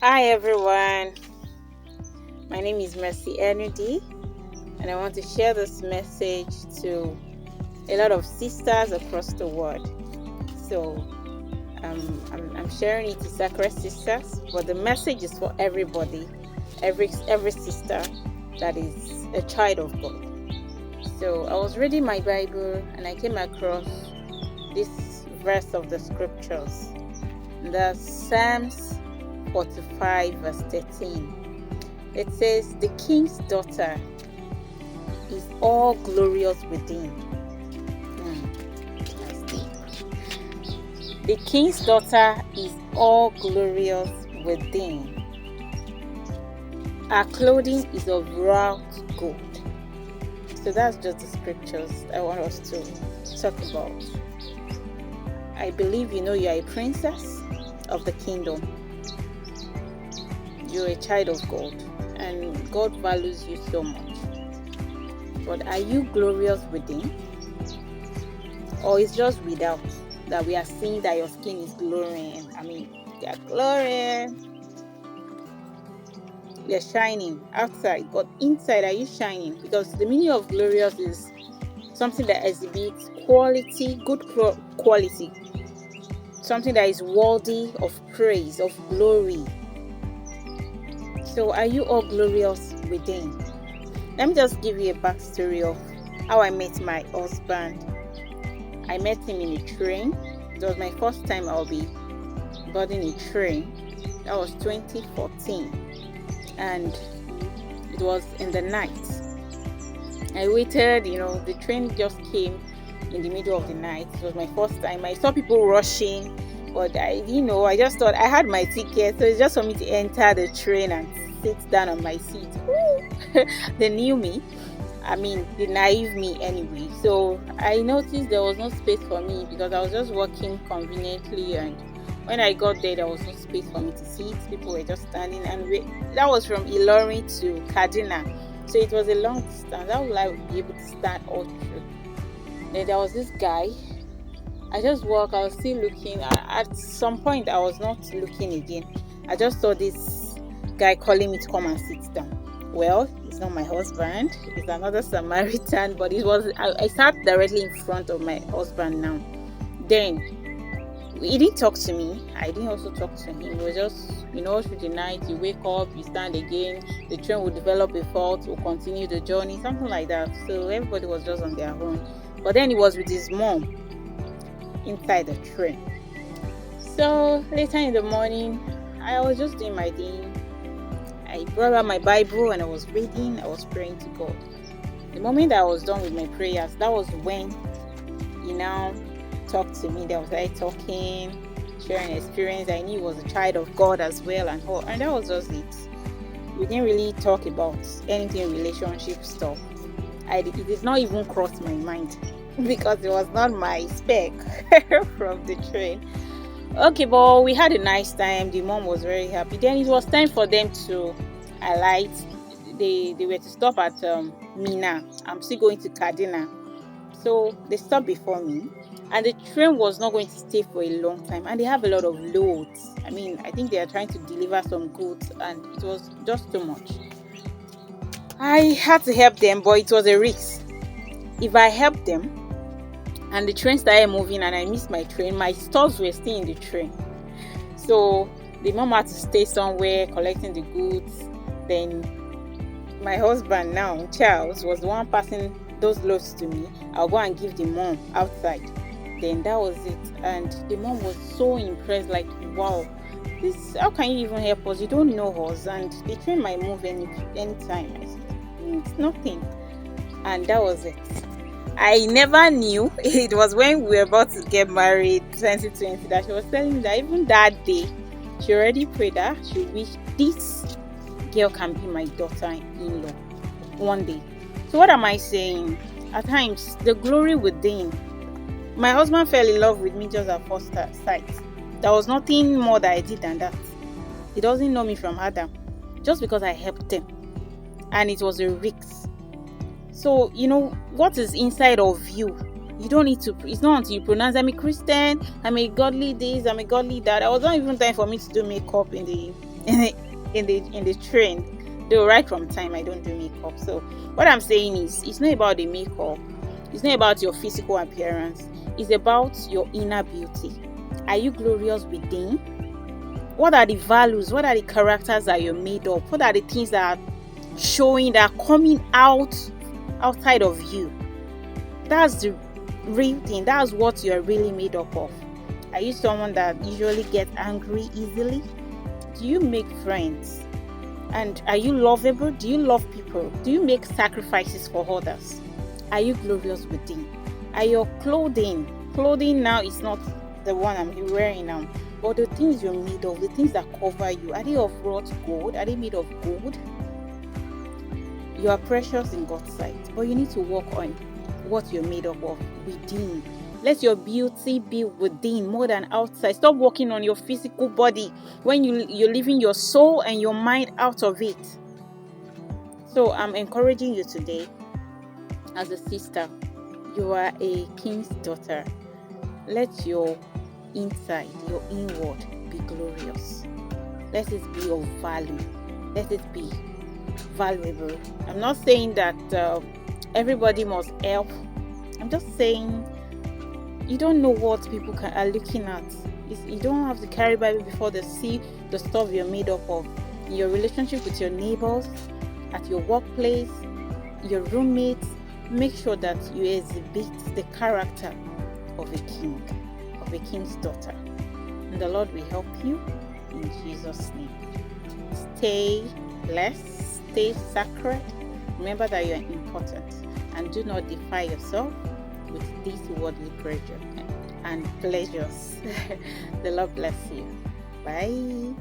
Hi everyone, my name is Mercy Enudi, and I want to share this message to a lot of sisters across the world. So I'm sharing it to Sacred Sisters, but the message is for everybody, every sister that is a child of God. So I was reading my Bible and I came across this verse of the scriptures, the Psalms 45 verse 13. It says, "The king's daughter is all glorious within." That's deep. The king's daughter is all glorious within. Her clothing is of wrought gold. So that's just the scriptures I want us to talk about. I believe you are a princess of the kingdom. You're a child of God, and God values you so much. But are you glorious within? Or it's just without that we are seeing that your skin is glowing? You're glowing, you're shining outside, but inside, are you shining? Because the meaning of glorious is something that exhibits quality, good quality, something that is worthy of praise, of glory. So are you all glorious within? Let me just give you a backstory of how I met my husband. I met him in a train. It was my first time I'll be boarding a train. That was 2014, and it was in the night. I waited, the train just came in the middle of the night. It was my first time. I saw people rushing, but I just thought I had my ticket, so it's just for me to enter the train and sit down on my seat. They knew me. The naive me anyway. So I noticed there was no space for me because I was just walking conveniently, and when I got there was no space for me to sit. People were just standing, and that was from Ilorin to Kaduna. So it was a long distance. How would I be able to stand all through? Then there was this guy. I just walked. I was still looking. At some point, I was not looking again. I just saw this guy calling me to come and sit down. Well, it's not my husband. It's another Samaritan, but I sat directly in front of my husband now. Then he didn't talk to me. I didn't also talk to him. It was just, through the night, you wake up, you stand again, the train will develop a fault, will continue the journey, something like that. So everybody was just on their own. But then he was with his mom inside the train. So later in the morning, I was just doing my thing. I brought out my Bible and I was reading, I was praying to God. The moment I was done with my prayers, that was when he now talked to me. There was talking, sharing experience. I knew he was a child of God as well, and that was just it. We didn't really talk about anything relationship stuff. It did not even cross my mind because it was not my spec from the train. Okay, but we had a nice time. The mom was very happy. Then it was time for them to alight. They were to stop at Minna. I'm still going to Kaduna. So they stopped before me. And the train was not going to stay for a long time. And they have a lot of loads. I think they are trying to deliver some goods. And it was just too much. I had to help them, but it was a risk. If I helped them, and the train started moving and I missed my train, my stores were still in the train. So the mom had to stay somewhere collecting the goods. Then my husband now, Charles, was the one passing those loads to me. I'll go and give the mom outside. Then that was it. And the mom was so impressed, like, wow, how can you even help us? You don't know us, and the train might move anytime. I said, it's nothing. And that was it. I never knew. It was when we were about to get married 2020 that she was telling me that even that day she already prayed that she wished this girl can be my daughter-in-law one day. So what am I saying? At times the glory within. My husband fell in love with me just at first sight. There was nothing more that I did than that. He doesn't know me from Adam, just because I helped him, and it was a risk. So what is inside of you You don't need to. It's not until you pronounce, I'm a Christian, I'm a godly this, I'm a godly that. I was not even time for me to do makeup in the train. Though right from time I don't do makeup. So what I'm saying is, it's not about the makeup. It's not about your physical appearance. It's about your inner beauty. Are you glorious within? What are the values? What are the characters that you're made of? What are the things that are showing, that are coming outside of you? That's the real thing. That's what you're really made up of. Are you someone that usually gets angry easily? Do you make friends? And are you lovable? Do you love people? Do you make sacrifices for others? Are you glorious within? Are your clothing now is not the one I'm wearing now, but the things you're made of, the things that cover you, are they of wrought gold? Are they made of gold? You are precious in God's sight, but you need to work on what you're made up of within. Let your beauty be within more than outside. Stop working on your physical body when you're leaving your soul and your mind out of it. So I'm encouraging you today, as a sister, you are a king's daughter. Let your inside, your inward be glorious. Let it be of value. Let it be valuable. I'm not saying that everybody must help. I'm just saying you don't know what people are looking at. You don't have to carry Bible before they see the stuff you're made up of. In your relationship with your neighbors, at your workplace, your roommates, make sure that you exhibit the character of a king, of a king's daughter. And the Lord will help you in Jesus' name. Stay blessed, stay sacred. Remember that you are important, and do not defy yourself with these worldly pressure and pleasures. The Lord bless you. Bye.